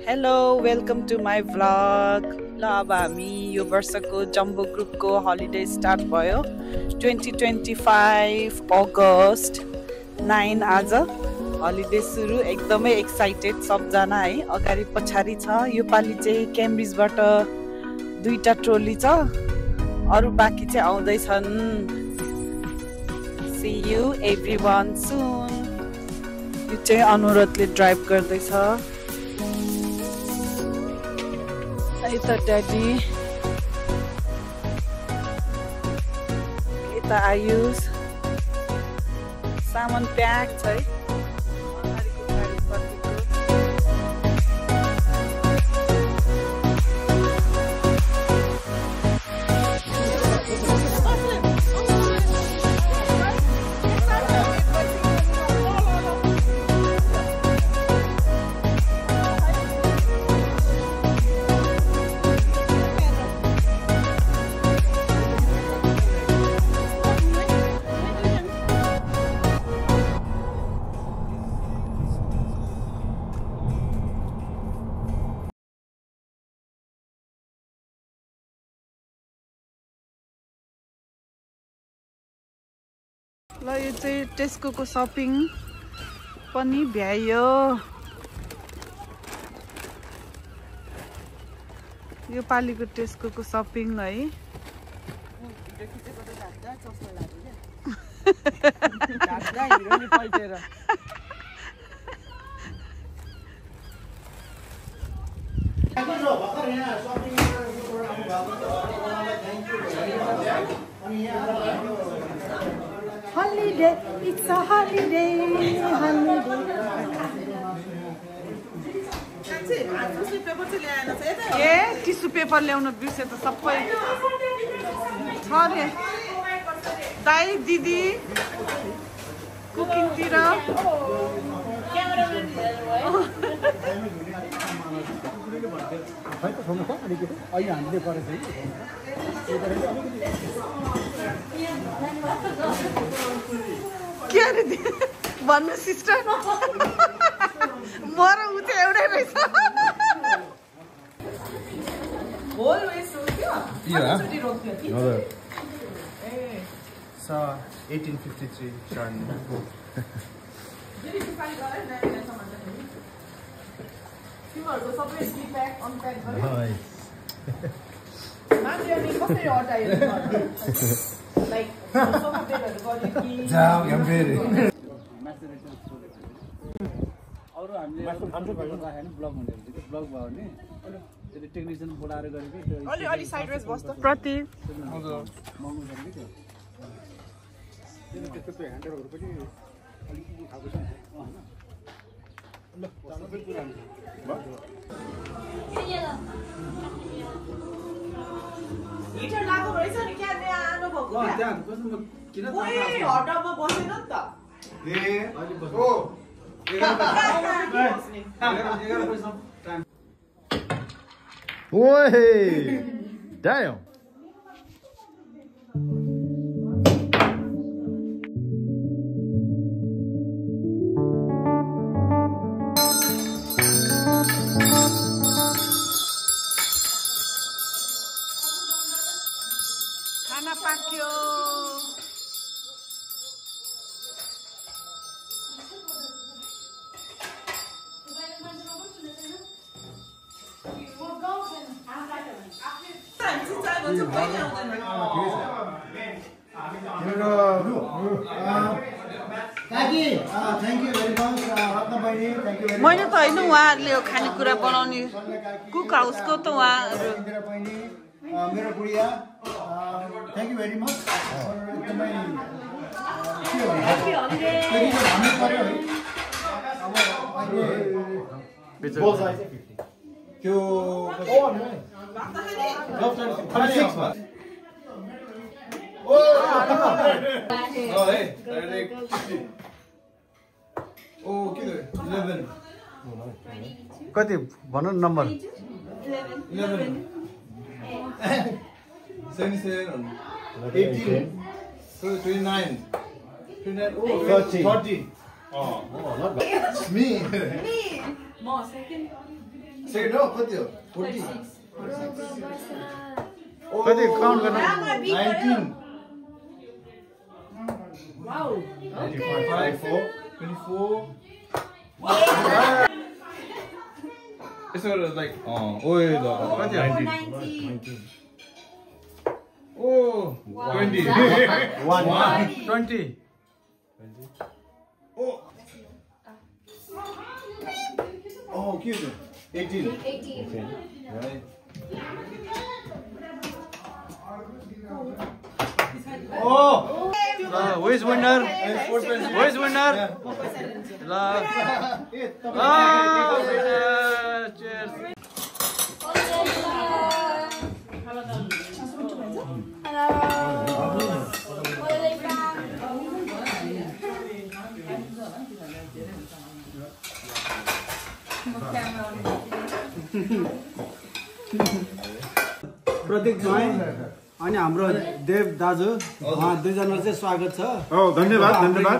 Hello, welcome to my vlog. ल अब हामी यो वर्षको जम्बो ग्रुपको हलिडे स्टार्ट भयो 2025 अगस्त 9 आज हलिडे सुरु एकदमै एक्साइटेड सबजना है अगाडि पछाडि छ यो पालि चाहिँ क्याम्ब्रिजबाट 2टा ट्रोली छ अरु बाँकी चाहिँ आउँदै छन् See you everyone soon यो चाहिँ अनुरोधले ड्राइभ गर्दै छ यता ड्याडी यता आयुष सामान प्याक छ है ल यो चाहिँ टेस्को शपिङ पनि भ्यायो यो पालिको टेस्को शपिङ है Holiday, it's a holiday, holiday. A tissue paper ल्याउन बिर्से त सबै छ रे दाइ दिदी कुकिङतिर के अरे भन्नु सिस्टर म र उ चाहिँ एउटै रहेछ So 1853 टेक्निशियन बोलाएर गरेको अलि अलि साइडवेज बस्छ प्रति त्यस्तो ह्यान्डलहरु पनि अलिकति खाएको छ हैन ल सबै कुरा हिटर लागो रहेछ नि क्या त्यहाँ आनो भएको त्यहाँ बस्नु किन ओए हटमा बसेन नि त ए अलि बस्नु ओ 11 बजे टाइम Oi! Damn! खाना पाक्यो मैले त होइन उहाँहरूले खानेकुरा बनाउने कुक हाउसको त उहाँहरू मेरो गुडिया थ्याङ्क यू भेरी मच एकदमै त्यो कति भन नम्बर 19 कति काउन्ट गर्नु 19 It's sort of like, kati 19 Oh, 20. 20 Oh, के 18 Right. Oh, who is winner? Who is winner? Cheers. प्रतीक भाइ अनि हाम्रो देव दाजु दुईजना चाहिँ स्वागत छ धन्यवाद धन्यवाद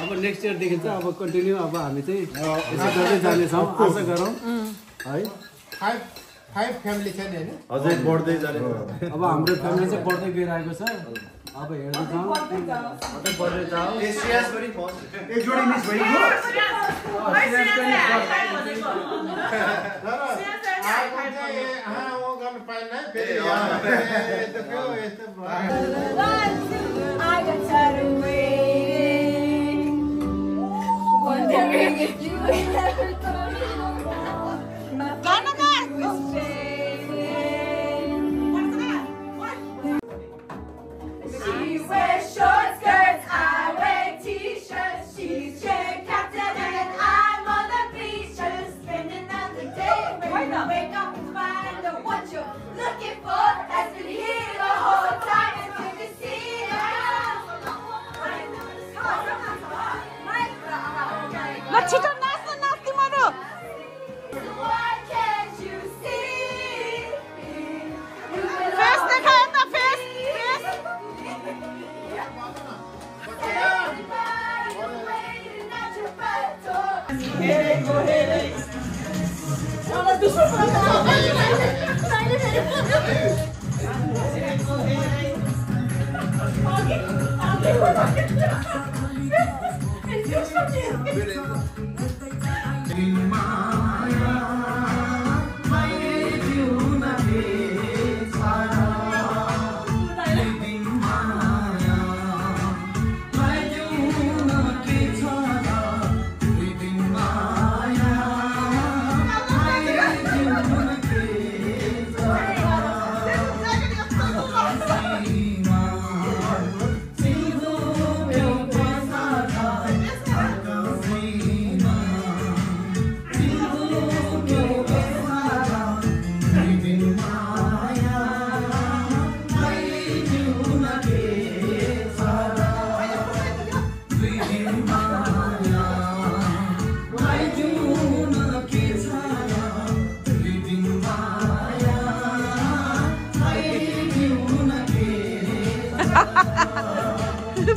अब नेक्स्ट इयरदेखि चाहिँ अब कन्टिन्यू अब हामी चाहिँ यसो गर्दै जानेछौँ आशा गरौँ है 5 फ्यामिली छ नि हैन अझै बढ्दै जाने अब हाम्रो फ्यामिली चाहिँ बढ्दै गइरहेको छ अब हेर्दै जाउँ बढ्दै जाउँ एक जोडी मिस भइगयो I got tired of waiting, wondering if you ever thought my heart was fading. She wears short skirts, I wear t-shirts. She's cheer captain and I'm on the bleachers, spending another day when you wake up and find out what you're looking for has been here the whole time until you see it. छिटो नाच्न नाच तिम्रो Why can't you see? Face देखा यता face face Everybody's waiting at your front door.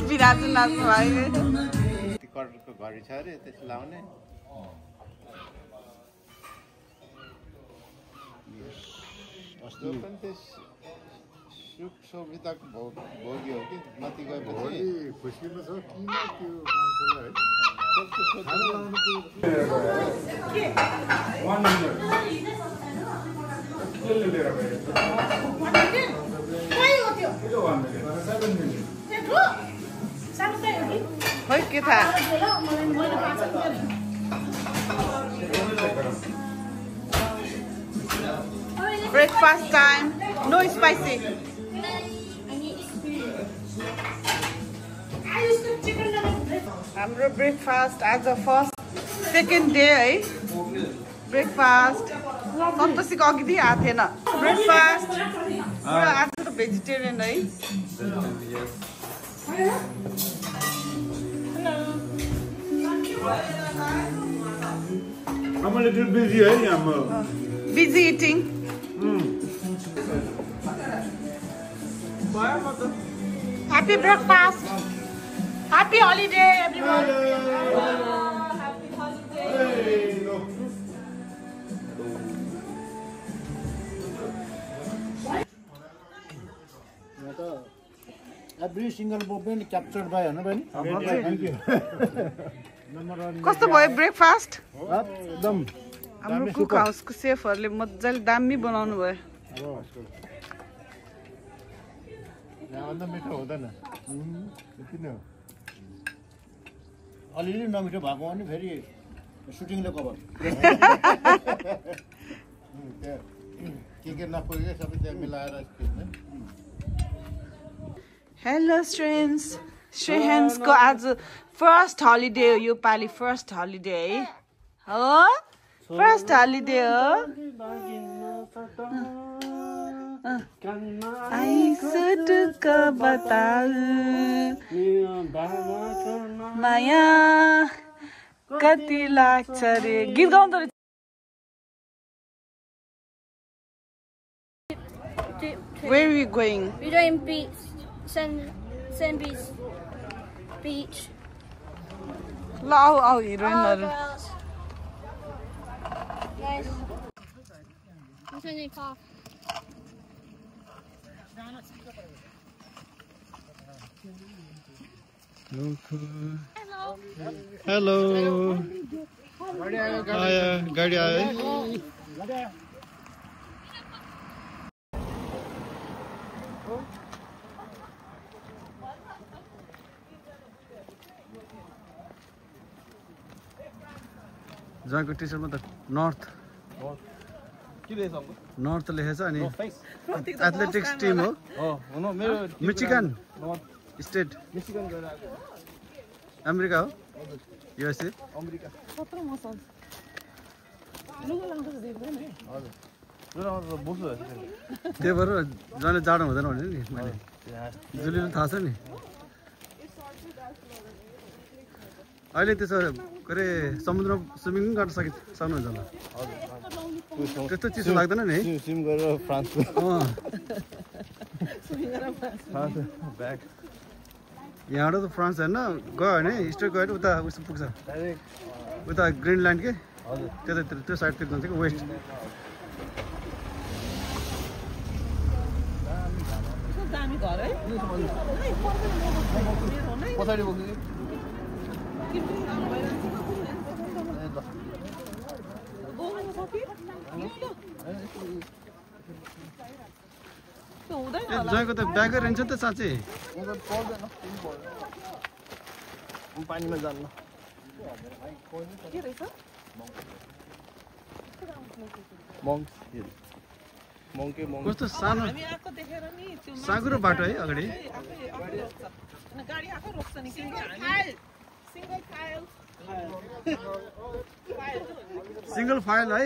बिराजु नाच्नु भयो टिकटको घडी छ अरे त्यसले लाउने अस्ति पनि त्यस सुख सुविधाको भोगी हो कि माथि गएपछि खुसीमा छ किन त्यो मान्छेलाई खै के थाहा breakfast time no spicy हाम्रो ब्रेकफास्ट आज फर्स्ट सेकेन्ड डे है ब्रेकफास्ट सन्तोषीको अघि आएको थिएन ब्रेकफास्ट आज त भेजिटेरियन है I'm a little busy, I'm busy eating happy breakfast happy holiday everyone Happy holiday. Every single movement captured by Anabani. Thank you. कस्तो भयो ब्रेकफास्ट एकदम हाम्रो कुक हाउसको सेफहरूले मजाले दामी बनाउनु भयो यहाँभन्दा मिठो हुँदैन किन अलिअलि नमिठो भएको भने फेरि सुटिङले कभर के नपुगेको सबै त्यहाँ मिलाएर हेलो स्ट्रेन्स श्रेहेन्सको आज फर्स्ट हलिडे हो यो पालि फर्स्ट हलिडे है हो फर्स्ट हलिडे हो आइसटुक बताऊ माया कति लाग्छ रे गीत गाउँदो रहेछ Where are we going? We're doing beach, sand beach. ल आऊ आऊ हिरोइनहरु Nice. I'm turning car. Hello. आया गाडी आयो जहाँको टी सर्टमा त नर्थ लेखेछ अनि एथलेटिक्स टिम हो मिचिगन स्टेट अमेरिका हो युएसए त्यही भएर जसले जाडो हुँदैन भने नि मैले जुलीले थाहा छ नि अहिले त्यसो के अरे समुद्र स्विमिङ पनि गर्न सक्नुहुन्छ होला त्यस्तो चिसो लाग्दैन नि स्विम गरेर फ्रान्स यहाँबाट त फ्रान्स होइन गयो भने स्ट्रेट गयो भने उता उस पुग्छ उता ग्रिनल्यान्ड के त्यतातिर त्यो साइडतिर जान्छ कि वेस्ट पछाडि जयको त ब्यागै रहन्छ त साँच्चै पानीमा जान्न कस्तो सानो साँगुरो बाटो है अगाडि सिंगल फाइल है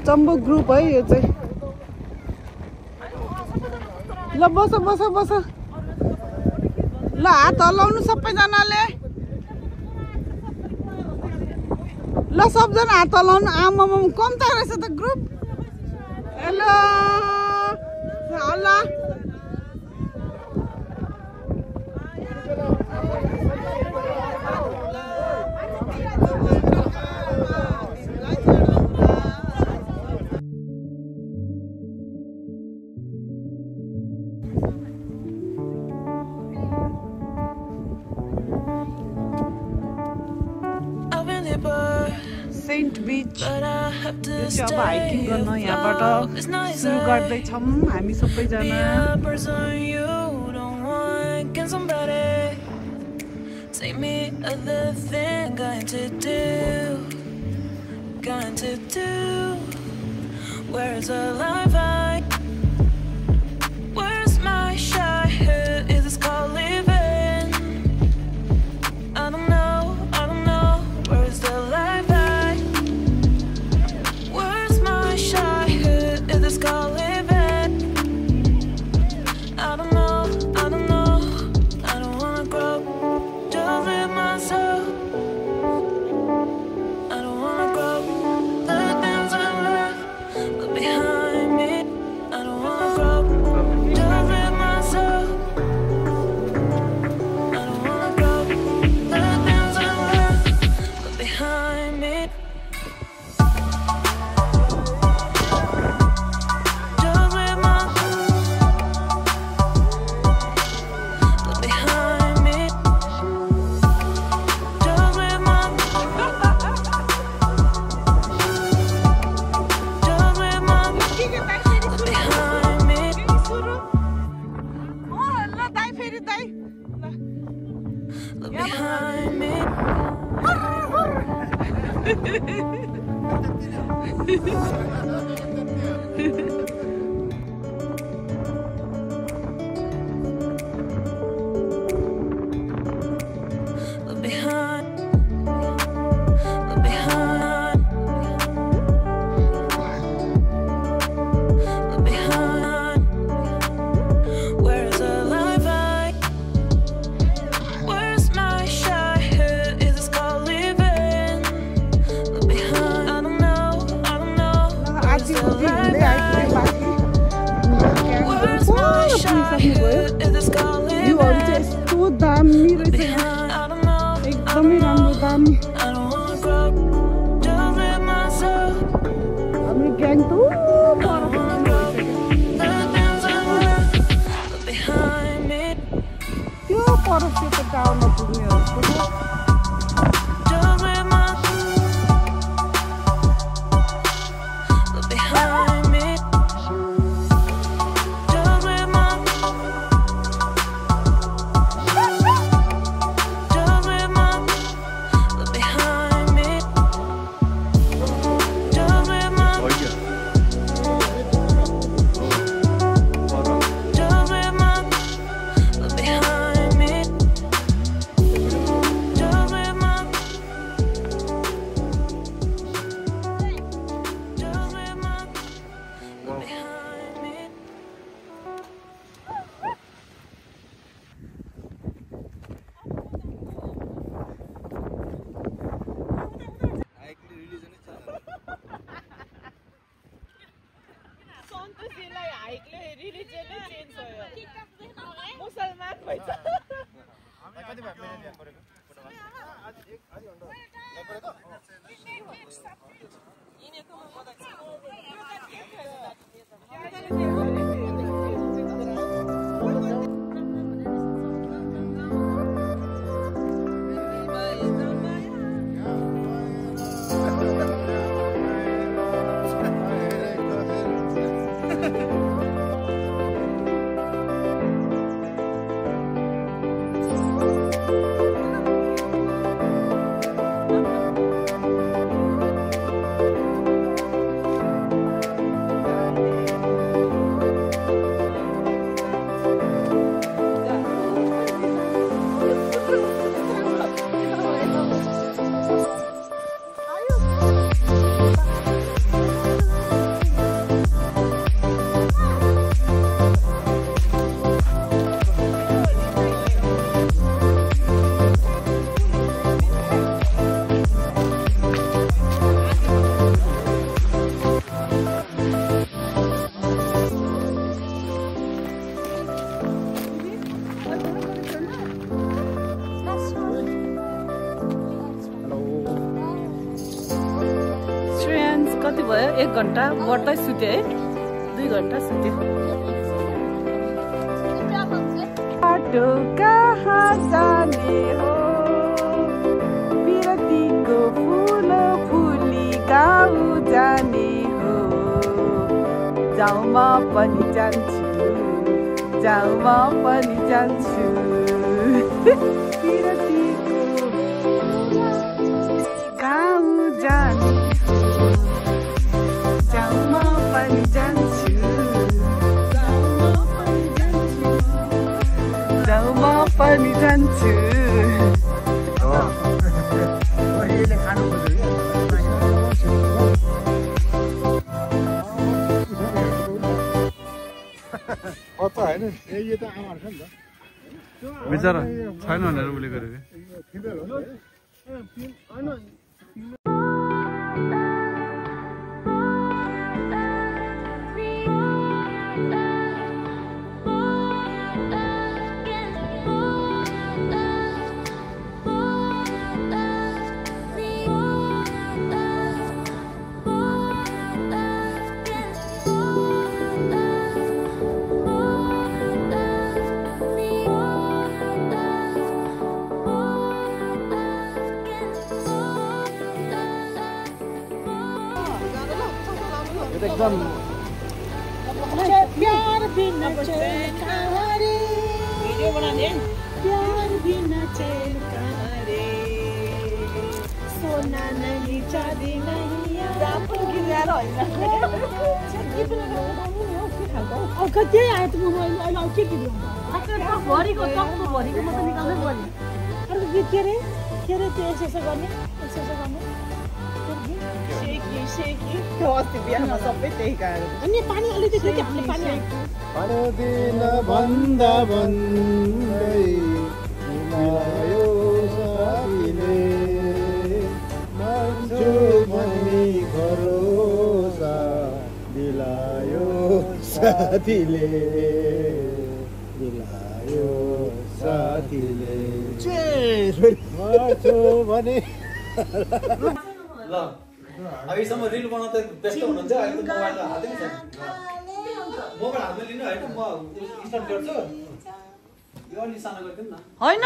जम्बो ग्रुप है यो चाहिँ ल बस बस बस ल हात हल्लाउनु सबैजनाले ल सबजना हात हल्लाउनु आमाम कम्ता रहेछ त ग्रुप हेलो हल्ला सेन्ट बीच यो चाहिँ अब हाइकिङ गर्न यहाँबाट सुरु गर्दैछौँ हामी सबैजना भयो 1 घण्टा बढ्दै सुत्यो है 2 घण्टा सुत्यो बाटो कहाँ जाने हो बिरतीको फूल फुली गाउँ जाने हो जाउँमा पनि जान्छु जाउँमा पनि जान्छु बिरतीको गाउँ जाने जाउँमा पनि जान्छु जाउँमा पनि जान्छु बिचरा छैन भनेर उसले गरेको एकदम प्यार बिना चैन कहाँ रे भिडियो बनाने प्यार बिना चैन कहाँ रे सोना नहीं चांदी नहीं रात की ज्यादा होइन अब कति आयो त म अहिले के गीत गाउँदा भरिको टक्को भरिको म त निकाल्नै पर्ने अर्को गीत के रे त्यो यसो गर्ने सेकी त्यो अस्ति बिहामा सबै त्यही गाह्रो अनि पानी अलिकति के हामीले पानी दिन भन्दा भन्दै मिलायो साथीले मान्छे भनी भरोसा दिलायो साथीले मान्छे भने ल अहिलेसम्म रिल बनाउँदा व्यस्त हुनुहुन्छ अहिले त मोबाइल हातैमा छ मोबाइल हातमा लिनु हैन म स्टार्ट गर्छु यो अलि सानो गरिदिउँ न हैन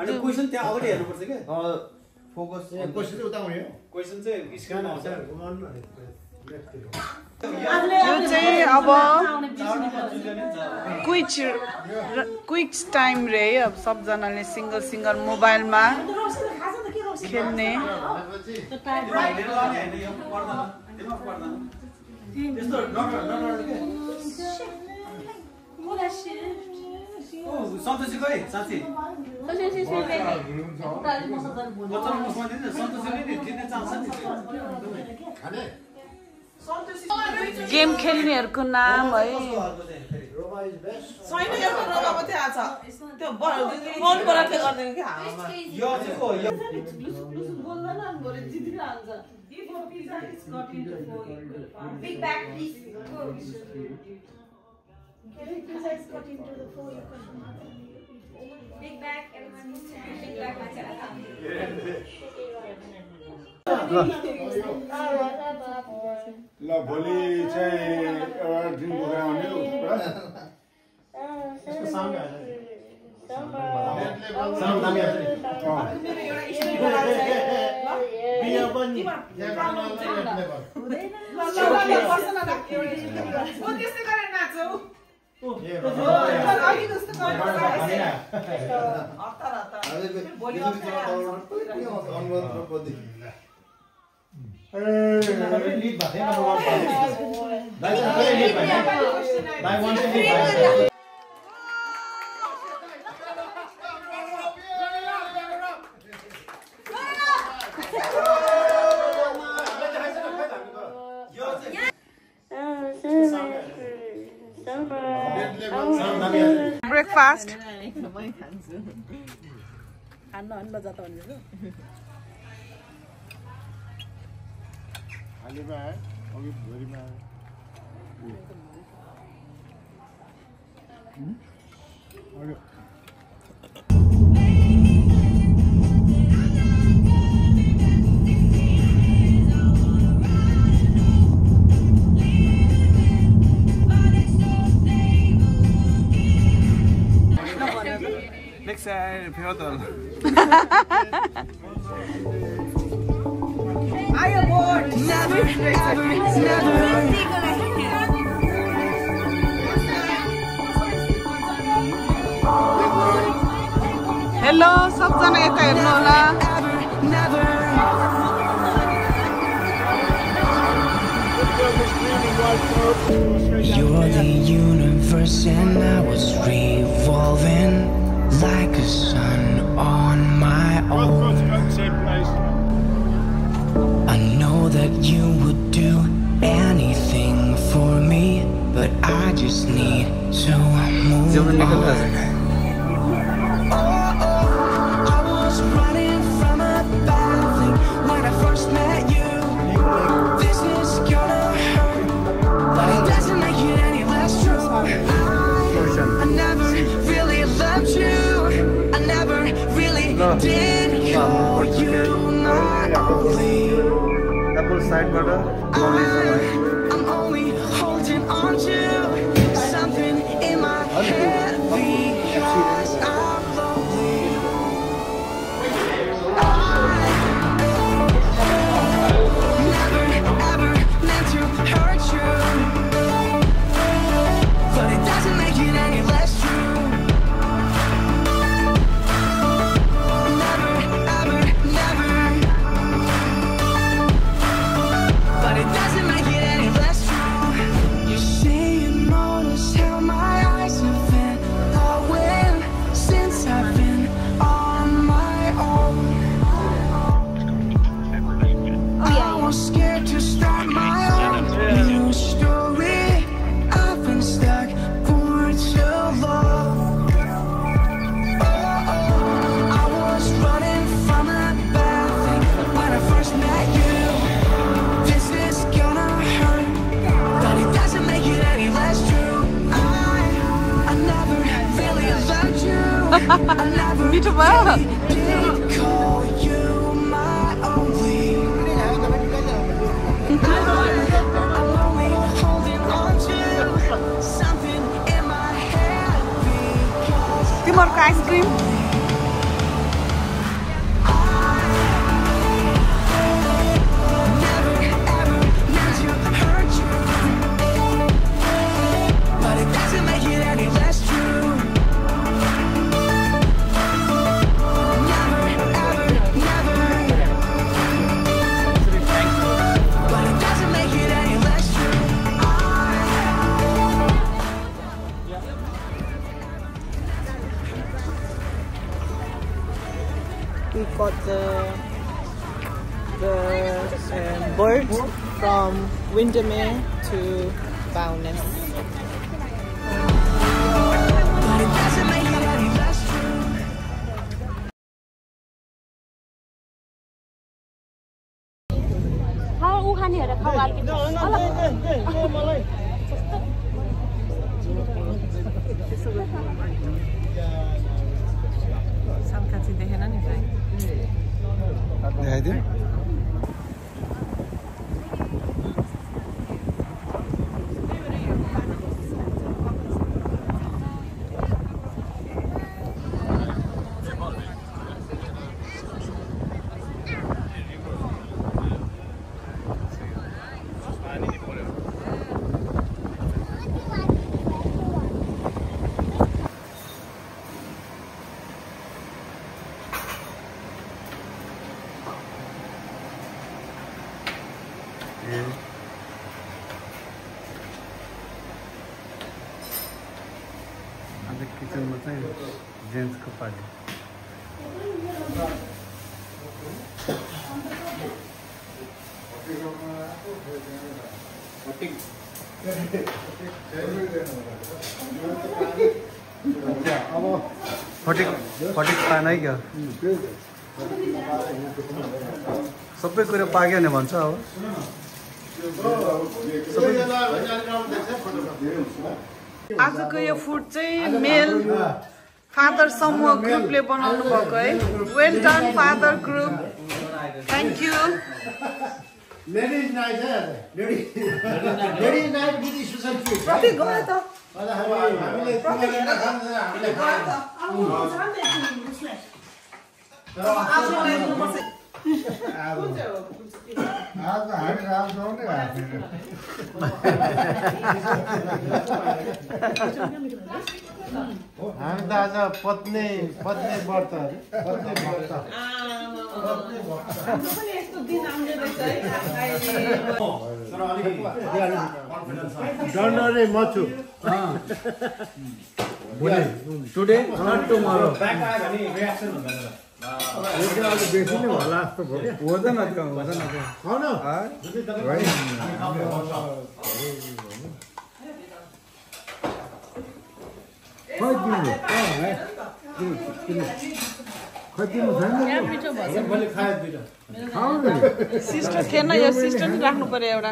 अनि क्वेशन त्यहाँ अगाडि हेर्नुपर्छ के फोकस क्वेशन चाहिँ उता हुने हो क्वेशन चाहिँ स्क्रिनमा आउँछ यो चाहिँ अब क्विक टाइम रे अब सबजनाले सिंगल मोबाइलमा खेल्ने सन्तोषी गए साथी गेम खेल्नेहरूको नाम है Big bag, please. Big bag, everyone. Big bag, ल भोलि चाहिँ एउटा ड्रिङ्क बोकेर आउने यसको सामने ब्रेकफास्ट खालीमा आयो अघि भोरिमा आयो Alexa, Piotr. I aboard. Hello, सबजना यता हेर्नु होला. You're the universe and I was revolving like a sun on my own. I know that you would do anything for me, but I just need to move on. I was running from a bad thing when I first met you. This is gonna hurt, but it doesn't make it any less true. I never really loved you. I never really did call you my only. Apple side butter. I'm only holding on to something in my head because I'm lonely. I never ever meant to hurt you, but it doesn't make it any less true. Never ever never, but it doesn't make it any less true. You say you notice how my eyes have been glowing since I've been on my own. I was scared to start my own new story. I've been stuck for too long. I was running from a bad thing when I first met you. This is gonna hurt, but it doesn't make it any less true. I never really loved you. I never really did call you my only. I'm only holding on to something in my head because तिमीहरुको ice cream never ever meant to hurt you, but it doesn't make it any less true. Never ever never, but it doesn't make it any less true. we got the bird from Windermere to Bowness. But it doesn't make it any less true. सामकाची देखेन नि भाइ देखाइदियो किचनमा चाहिँ जेन्ट्सको party अब फटिक फटिक पान है क्या सबै कुरा पाक्यो भने भन्छ अब आजको यो फुड चाहिँ मेल फादर समूह ग्रुपले बनाउनु भएको है well done father group thank you Ladies night है ladies night with special treat कति गयो त हामीले तिमीले खान्छ हामीले खान्छ आज हामी राम्रो नै हामी त आज पत्नी व्रत January Machu. Today, not tomorrow. बेसी नै होला जस्तो भयो वजन कम हो न सिस्टर थिएन यो सिस्टर नि राख्नु पर्यो एउटा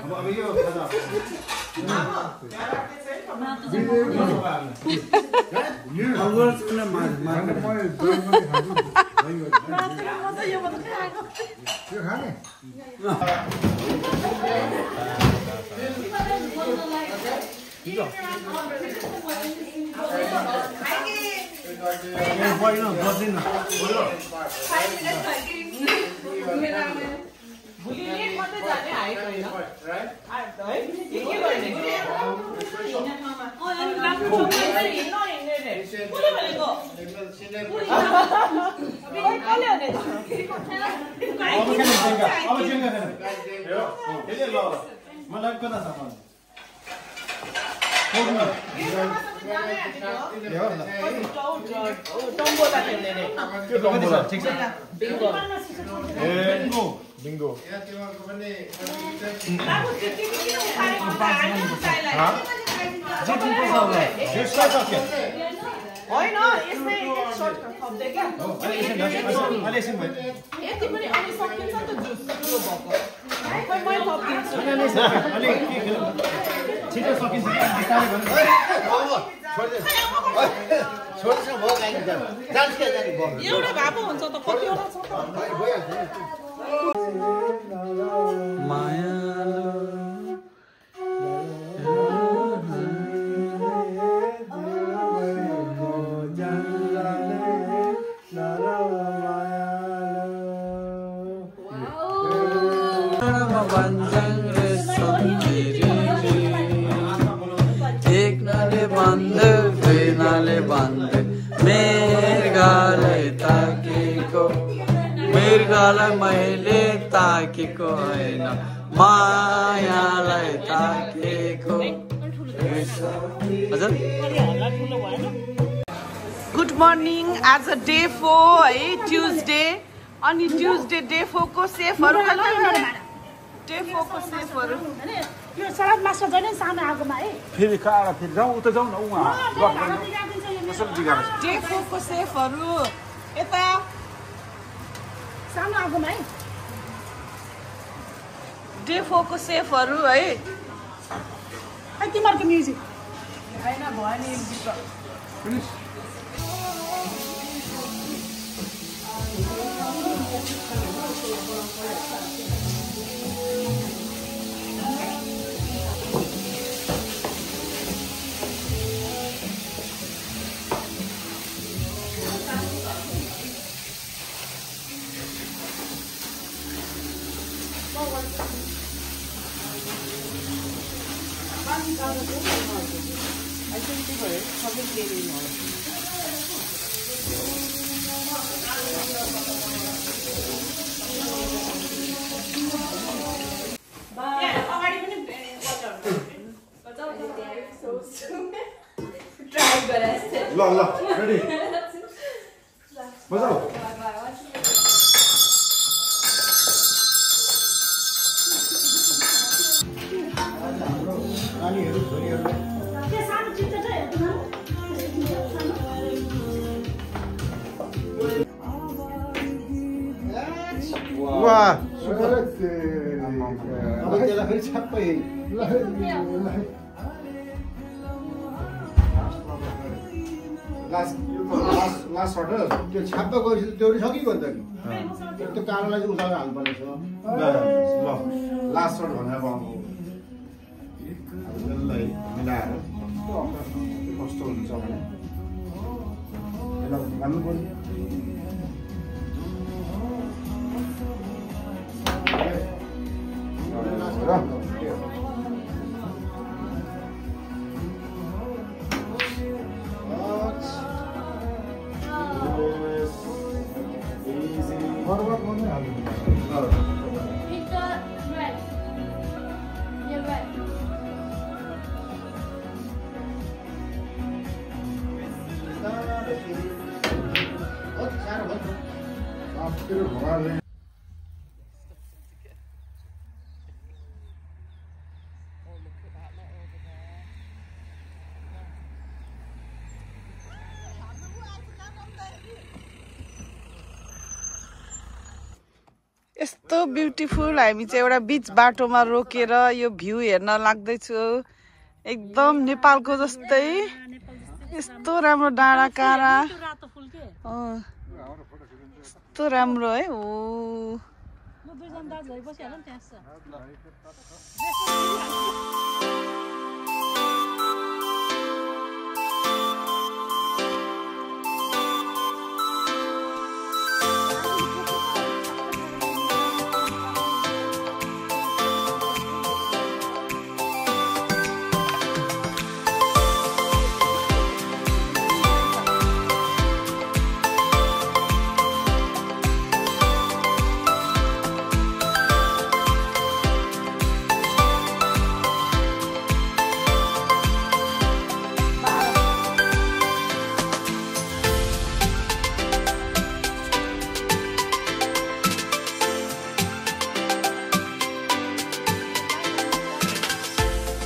Bingo. एउटा भए पो हुन्छ त कतिवटा छ मृगालाई मैले ताकेको होइन मायालाई ताकेको हजुर गुड मर्निङ आज डे 4 है ट्युजडे अनि ट्युजडे डे 4 को सेफहरु हेलो डे 4 को सेफहरु यो सलाद मास्टर जने सानो आगोमा है फेरि काडा फेरि जाऊ उता जाऊ न उहाँ कसरी जिगाछ डे 4 को सेफहरु यता सानो आगोमा है डे 4 को सेफहरु है है तिमीहरुको म्युजिक हैन भयो नि एक गीत finish I think they were probably more. Yeah, already been so stupid. Try best. ल रेडी बजाऊ नानीहरु छोरीहरु के सानो चित्त छ हेर्नु वाह सुपर अब त्यसलाई फेरि छप्पै लास्ट लास्ट सर्ट त्यो छाप्दा गएपछि त्यो सकिगयो नि त त्यो कालोलाई चाहिँ उचालेर हाल्नुपर्ने छ ल लास्ट सर्ट भनेर पाउनु यसलाई मिलाएर कस्तो हुन्छ भने यसलाई भन्नु पर्यो यस्तो ब्युटिफुल हामी चाहिँ एउटा बीच बाटोमा रोकेर यो भ्यू हेर्न लाग्दैछु एकदम नेपालको जस्तै यस्तो राम्रो डाँडा काँडा यस्तो राम्रो है ओ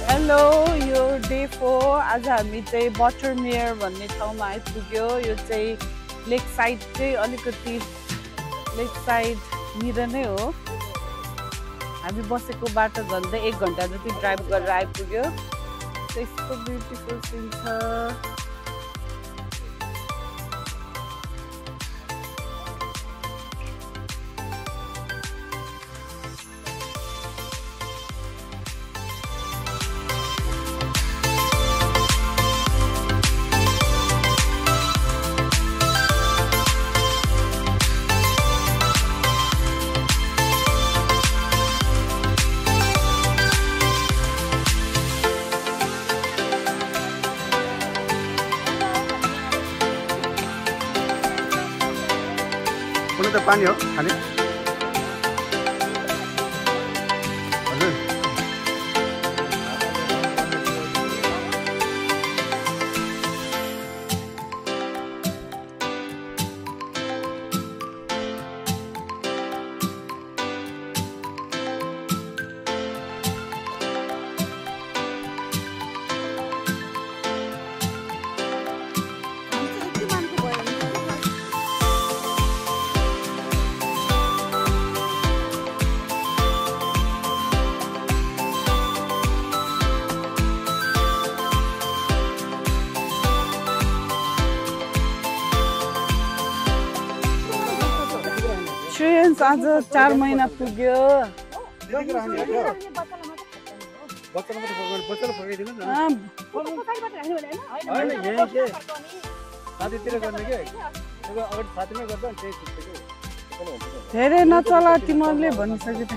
हेलो यो डे 4 आज हामी चाहिँ बटरमेयर भन्ने ठाउँमा आइपुग्यो यो चाहिँ लेक साइड चाहिँ अलिकति लेक साइडनिर नै हो हामी बसेको बाटो झन्डै 1 घन्टा जति ड्राइभ गरेर आइपुग्यो यस्तो ब्युटिफुल सिन छ पानी हो खाली हजुर आज 4 महिना पुग्यो धेरै नचला तिमीहरूले भनिसक्यो त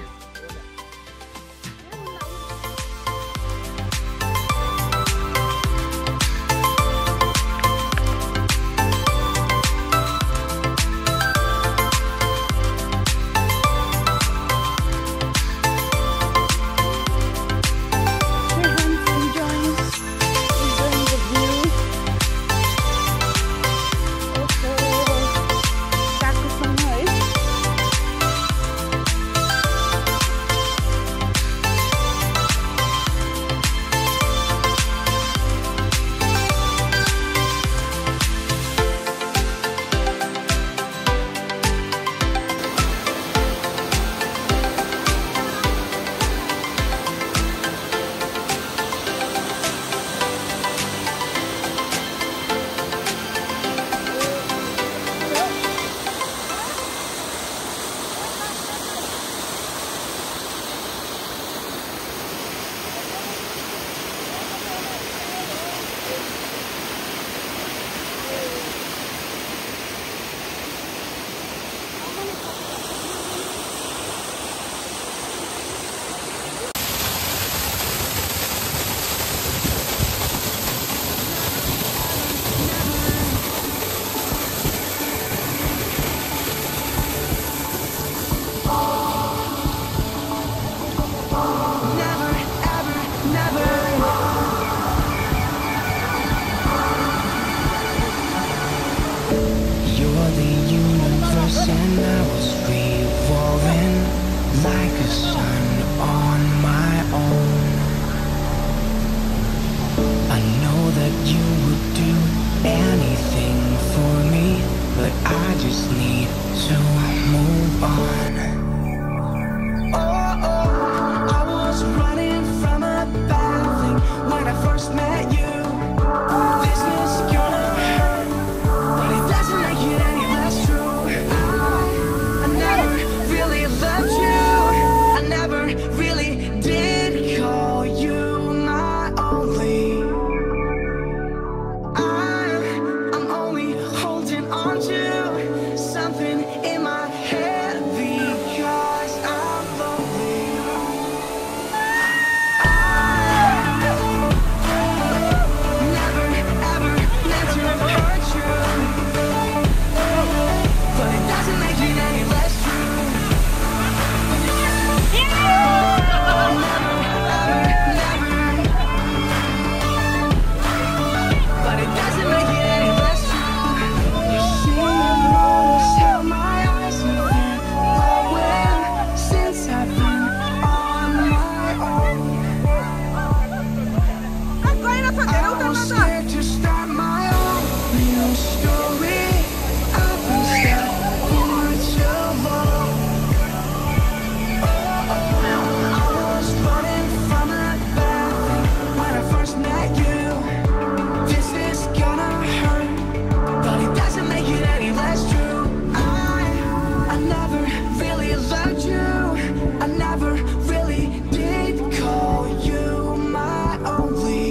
the universe and I was revolving like a sun on my own. I know that you would do anything for me, but I just need to move on. Oh, I was running from a bad thing when I first met you. This is gonna hurt, but it doesn't make it any less true. I never really loved you. I never really did call you my only. I'm only holding on to something in my head because I'm lonely. Never ever meant to hurt you, but it doesn't make it any less true. But it doesn't make it any less true. You see, I've noticed how my eyes have been glowing since I've been on my own. I was scared to start my own new story. I've been stuck for too long. I was running from a bad thing when I first met you. This is gonna hurt, but it doesn't make it any less true. I never really loved you. I never really did call you my only.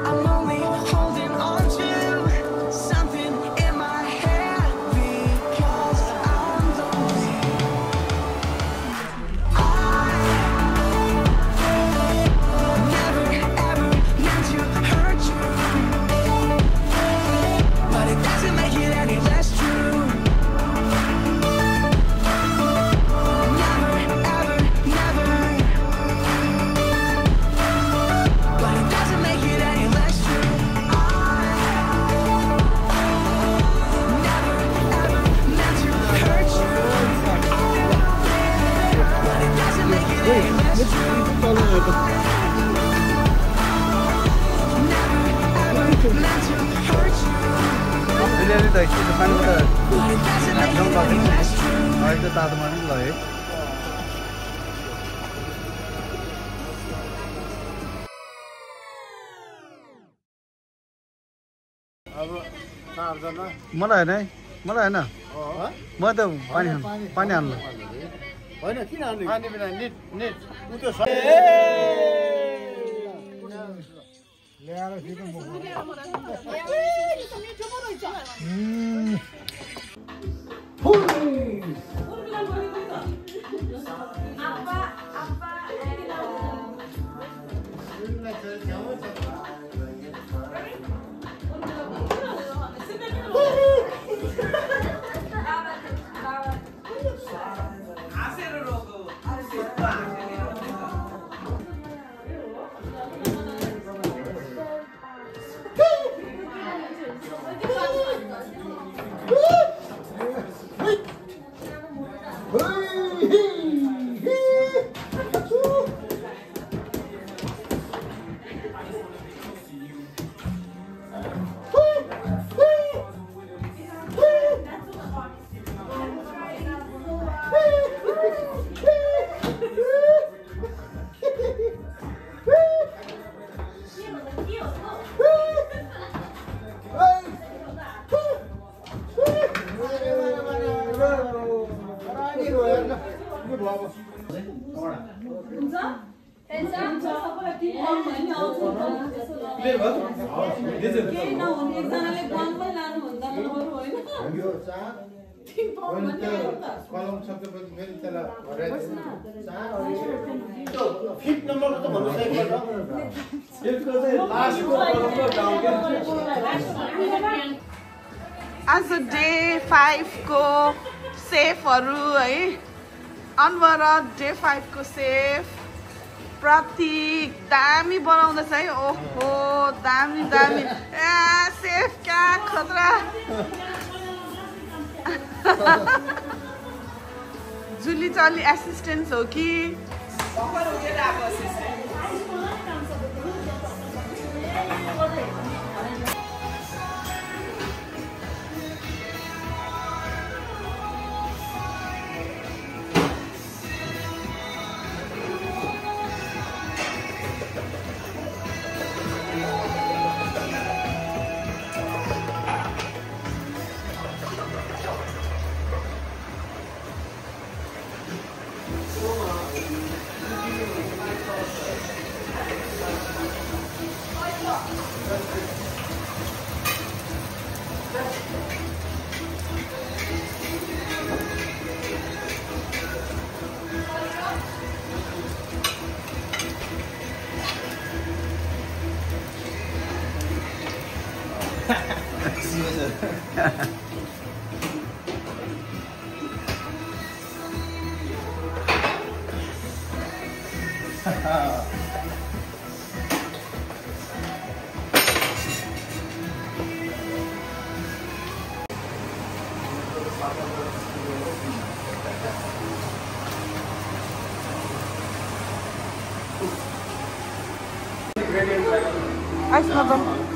I'm only holding on to something in my head because I'm lonely. Never ever meant to hurt you, but it doesn't make it any less true. Never ever, never, but it doesn't make it any less true. Never ever meant to hurt you, but it doesn't make it any less true. अहिले त एकछिन पानी त ढाक्न लाग्यो अहिले त तातो पानी पो लाग्यो अब 4 जना मलाई होइन है मलाई होइन म त पानी हाल्नु होइन किन हाल्नु पानी बिना नेट उ त ल्याएर फेरि आज डे 5 को सेफहरु है अनवरत डे 5 को सेफ प्रतीक दामी बनाउँदैछ है ओहो दामी दामी ए सेफ क्या जुली चाहिँ अलि एसिस्टेन्ट हो कि Ice noodle.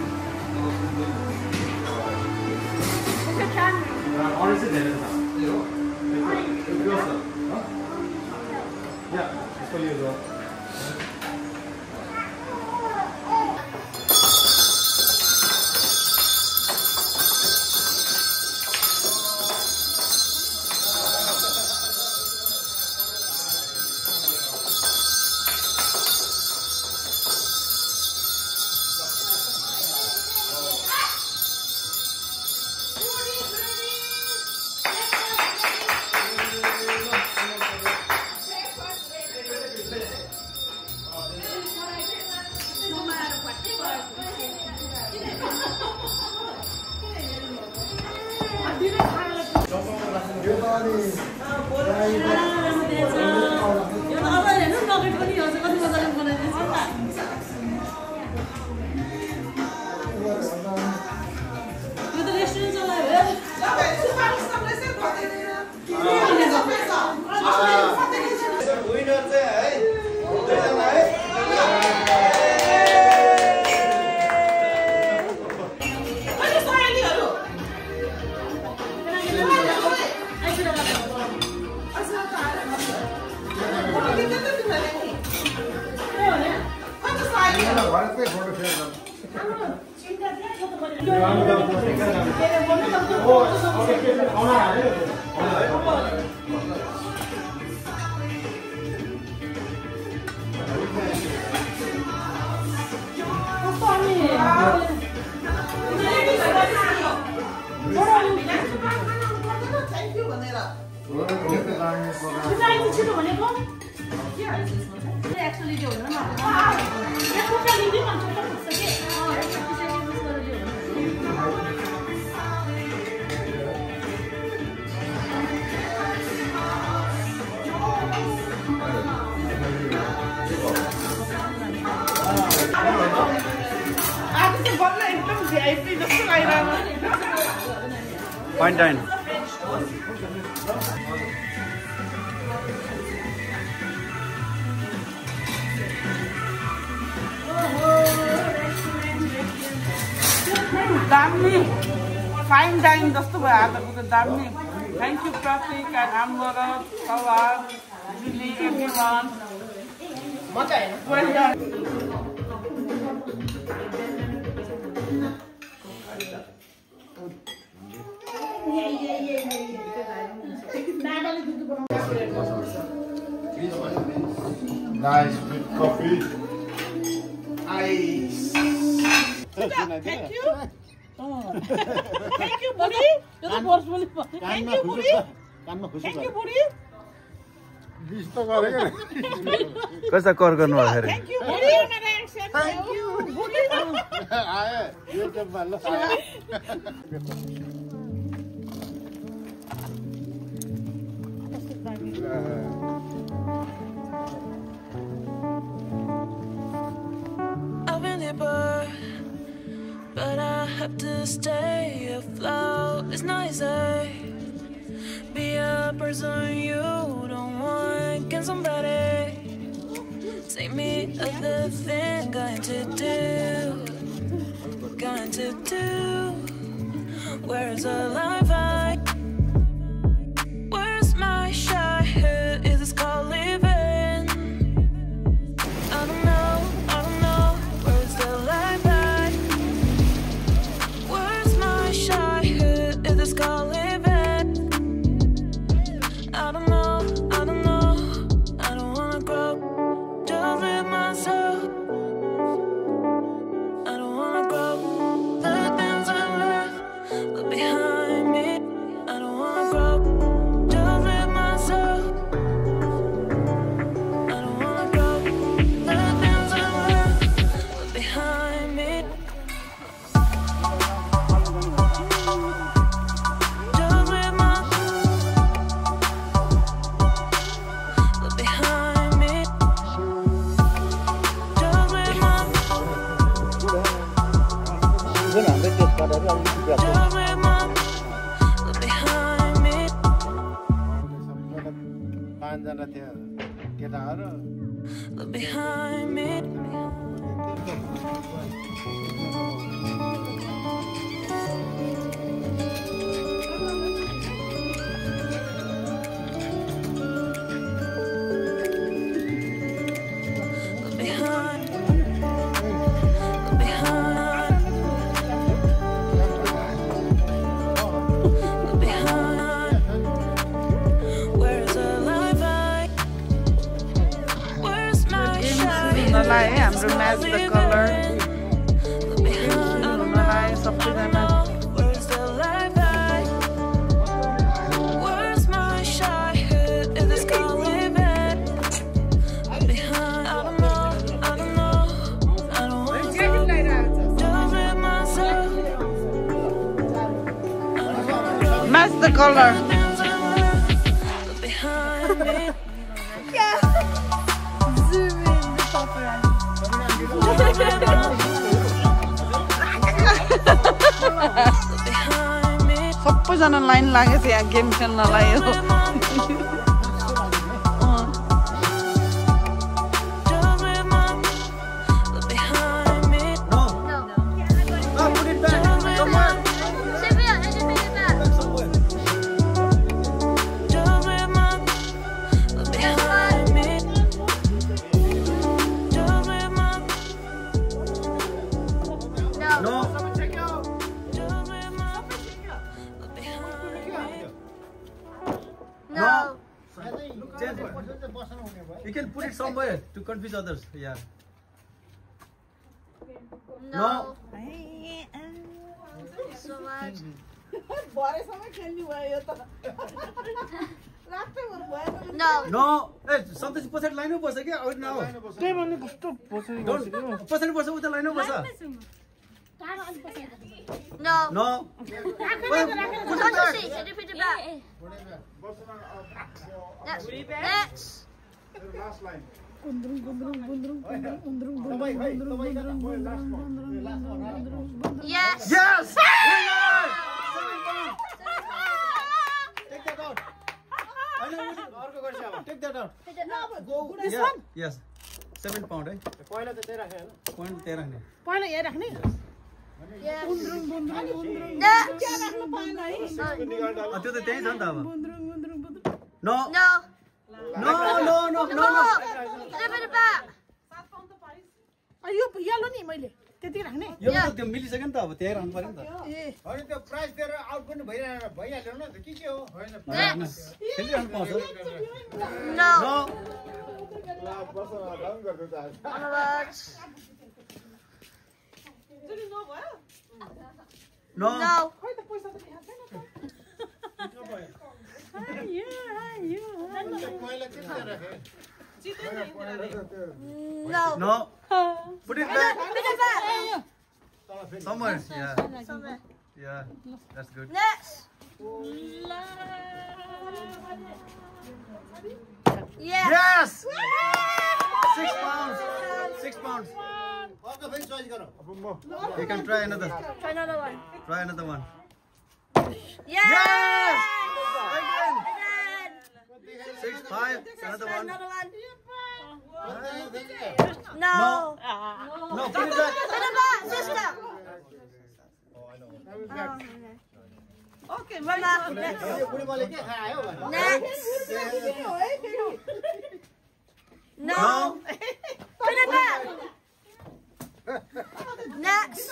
Fine dine. दामी फाइन डाइन जस्तो भयो आजको त दामी थ्याङ्क यू प्रतीक एन्ड अमरत सवार जुली एभ्रीवान मजा Nice with coffee. Ice. Thank you. Thank you, buddy. Thank you, buddy. Thank you, buddy. कस्ता कर गर्नु भयो Thank you, buddy. Thank you, buddy. आयो यो त बल्ल I've been there, but I have to stay afloat. It's not easy. Be a person you don't want. Can somebody take me of the thing going to do? Going to do? Where's the life I? Where's my shot? Who is this called living? I don't know, I don't know. Where's the life I? Where's my shot? Who is this called living? I don't know, I don't know. I don't wanna grow. Just live myself. I don't wanna grow. The things I left behind me. I don't wanna grow. Just live myself. I don't wanna grow. The things I left behind me. Just live behind me. Just live behind me. 5 जना थियो केटाहरु Look behind me. Look behind. Look behind. Look behind. Where's the life I? Where's my shine? हुनलाई हाम्रो match the colour हुनलाई सबैजना Where's the life I? Where's my shine? Who is this called living? Behind, I don't know, I don't know. I don't want to just live myself. Match the colour Behind me. Behind me. सबैजना line लागेछ यहाँ game खेल्नलाई हो Just live my behind me. No. No, put it back. Somewhere. Somewhere. Just live my behind me. Just live my No. just live my behind me. No. Change it. You can put it somewhere to confuse others. Yeah. No. So much. भरेसम्म खेल्ने भयो यो त रातैभर भयो No. No. Hey, something पछाडि लाइनमा बस्छ के अगाडि नआऊ त्यही भन्ने कस्तो पछाडि पछाडि बस्छ उता लाइनमा बस्छ No. No. Controversy. Should you put it back? Next. Last line gundruk gundruk gundruk gundruk तपाईँ खै तपाईँ कता गयो last Yes. Yes. Take that out अर्को गर्छ अब Take that out. Go. Yeah. Yes. 7 pound है पहिला त त्यही राखे हैन Point 13 है पहिला यहाँ राख्ने Yes. गुन्द्रुङ गुन्द्रुङ गुन्द्रुङ Next. त्यहाँ राख्नु पाएन है त्यो त त्यही छ नि त अब गुन्द्रुङ gundruk गुन्द्रुङ No. No. No, no, no, no, no. Put it back. यो यल्लो नि मैले त्यति राख्ने यो त त्यो मिलिसक्यो नि त अब त्यही राख्नु पर्यो नि त ए हैन त्यो प्राइस दिएर आउट पनि भइहाल्यो न त के हो हैन Next. खेलिरहनु पाउँछ No. No. बस डाउन गर्दै त Onwards. No. No. खै त पैसा त यहाँ छैन त पहिला के राखे No. No. Put it back. Put it back. Somewhere. Yeah. Somewhere. Yeah. That's good. Next. Yes. Yes. 6 pounds. 6 pounds. अर्को फेरि चोइस गरौ अब म You can try another. Try another one. Try another one. Yeah! Again. Again! 6, 5. Another Try one. another one. No. No. No, put it back. Put it back, sister. Okay, Mama, next. बुढीमाले के खायो भने Next. No. No. Put it back. Next.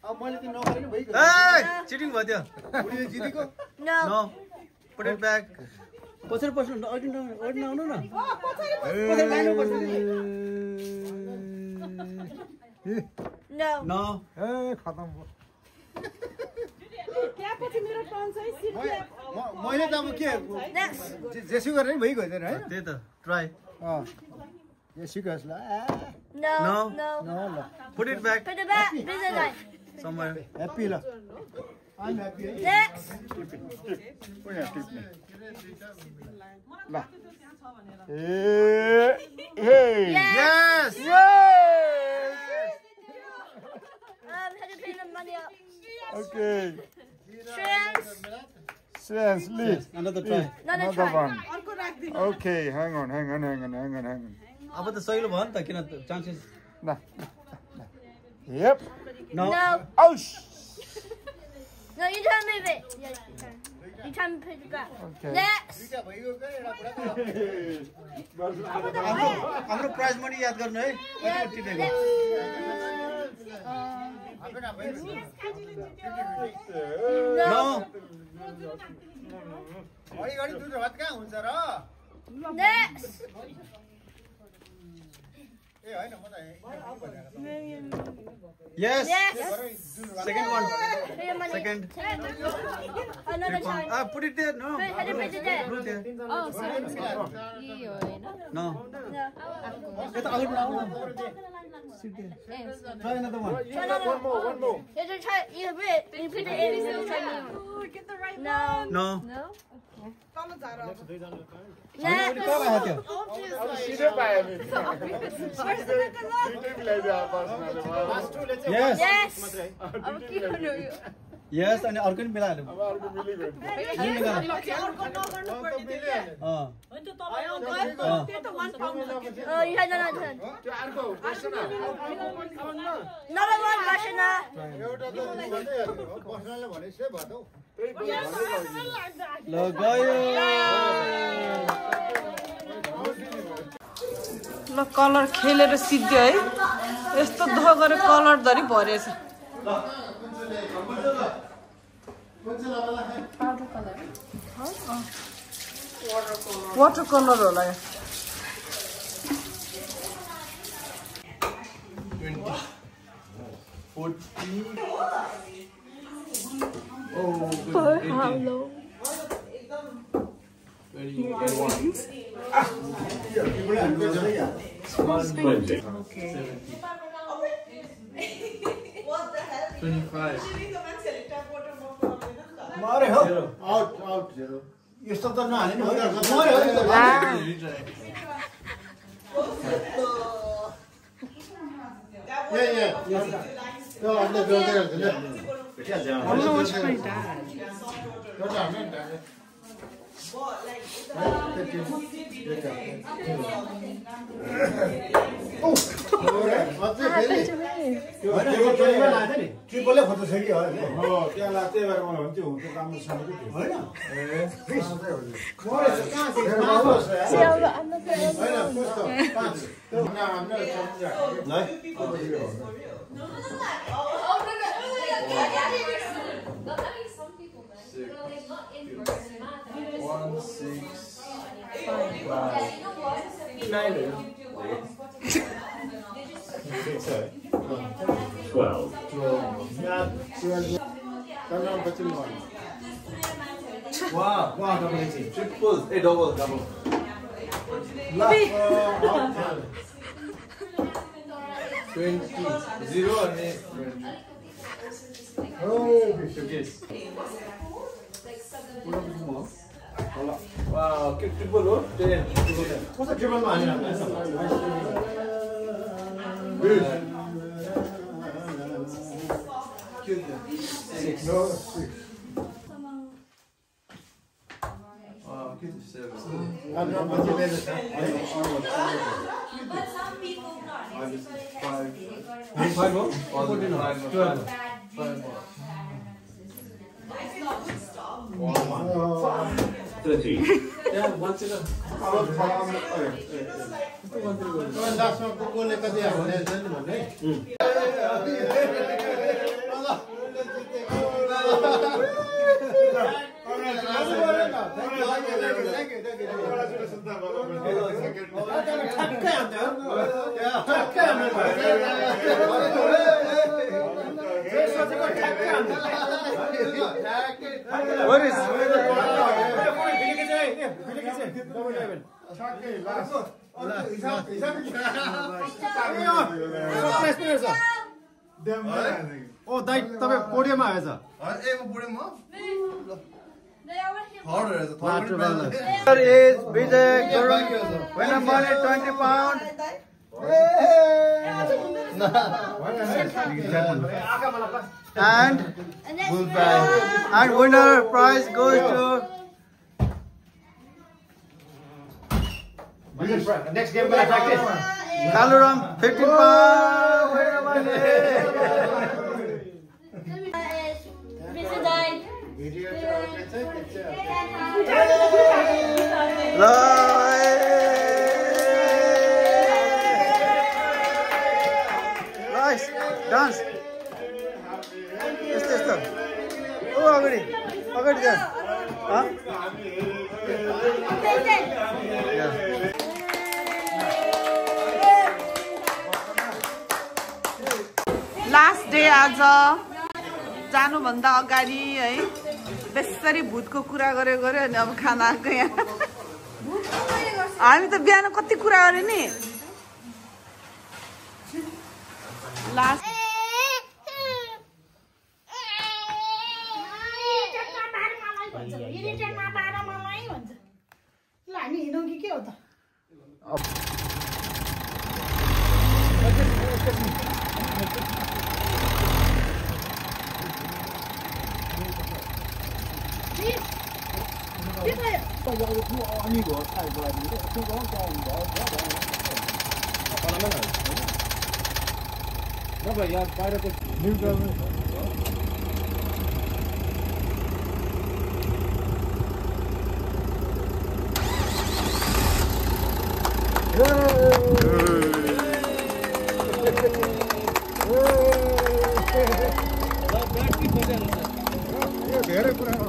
अब मैले त नगरेको भइगयो Hey! Cheating भयो त्यो. बुढीले जितेको No. No. Put it back. पछाडि पस्नु अघि आउनु न No. No. ए खतम भयो त्यहाँपछि मेरो टर्न चाहिँ सिट मैले त अब के Next. जेसु गरेर भइगयो नि हैन त्यही त. Try. जेसु गस ल No. No. No. ल Put it back. Put it back. This is it. Somewhere. Happy ल आइ ह्यापी Next. कुन यहाँ टिप्ने ल ए हे Yes. Had to pay the money up. Okay Trans. Sense lead. Another try. Another Another try. one. Okay, hang on. अब त सहिलो भयो नि त किन chances. Nah. Yep. No. No. Ouch. No, you try and move it. Yeah, you can. You try and put it back. Okay. Next. हाम्रो price money याद गर्नु है. Yeah. कति टिपेको. No. No. घडी घडी दुध भात कहाँ हुन्छ र Next. ए हैन म त Yes. Yes. Second one. Pay your money. Second. Another time. Put it there. No. Had to put it there. Put it there. Oh, sorry. No. No. यता अगाडि आउनु. Try another one. Try another one. One more. You have to try. You put it. You put it in. You try another one. get the right No. No. No. तल झार अब Next. सिधै पायो Yes. Yes. Yes. अनि अर्को नि मिलाएर. अब अर्को मिलिगयो अर्को नगर्नु पर्ने थियो क्या होइन त्यो तपाईँ अङ्कल त्यो त 1 pound Oh, you had another turn. त्यो अर्को बस्न Another one, Bashana. एउटा त बस्नले भनेपछि भयो त ल गयो. ल कलर खेलेर सिद्धियो है यस्तो दुःख गरेर कलर धरि भरेछ वाटर कलर होला यो 20, 40. How low? 25. मरे हो आउट आउट यस्तो त नहाले नि मरे हो त्यो अन्त जोड्दै गर्छ ल ट्रिपलै खोज्नु छ कि त्यहाँ लाग्छ त्यही भएर मलाई हुन्थ्यो त्यो काम सकेको थियो होइन Wow, double 18. Triple, double. 20, 0 and 8. Wow, triple, 10. कस्तो ट्रिपलमा हालेर What is? ओ दाइ तपाईँ पोडियममा आएछ There is Vijay Gurung, winner money 20 pounds. And winner prize goes to next game बेला practice Kaluram 15 pounds. Winner money. Nice dance. Yes. Oh, agadi there. Huh? Yeah. Last day आज जानुभन्दा अगाडि है त्यसरी भूतको कुरा गऱ्यो अनि अब खाना आएको यहाँ हामी त बिहान कति कुरा गऱ्यो नि लास्ट हामी हिँडौँ कि के हो त धेरै कुरा हो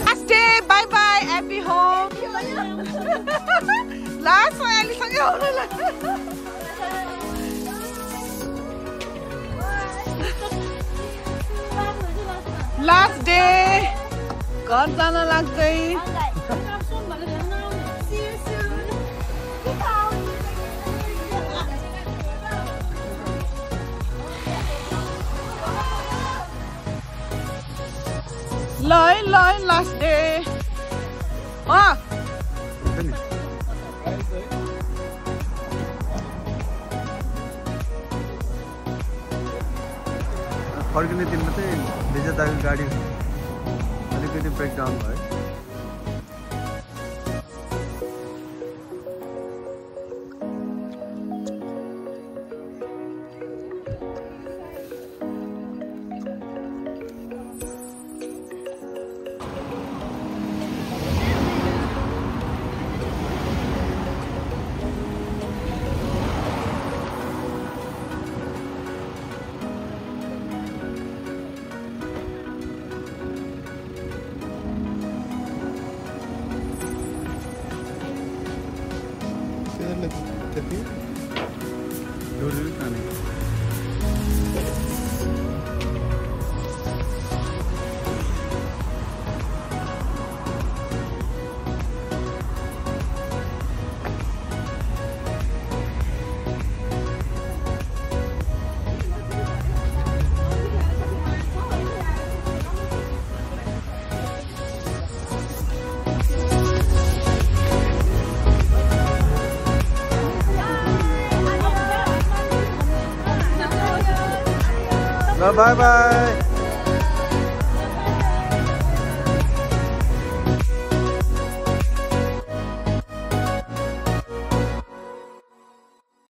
Last day, bye bye, happy home. Last one, Ali सँगै आउनु ल Last day, घर जान लाग्दै ल है लास्ट डे फर्किने दिनमा चाहिँ विजेताको गाडी अलिकति ब्रेकडाउन भयो ल बाई बाई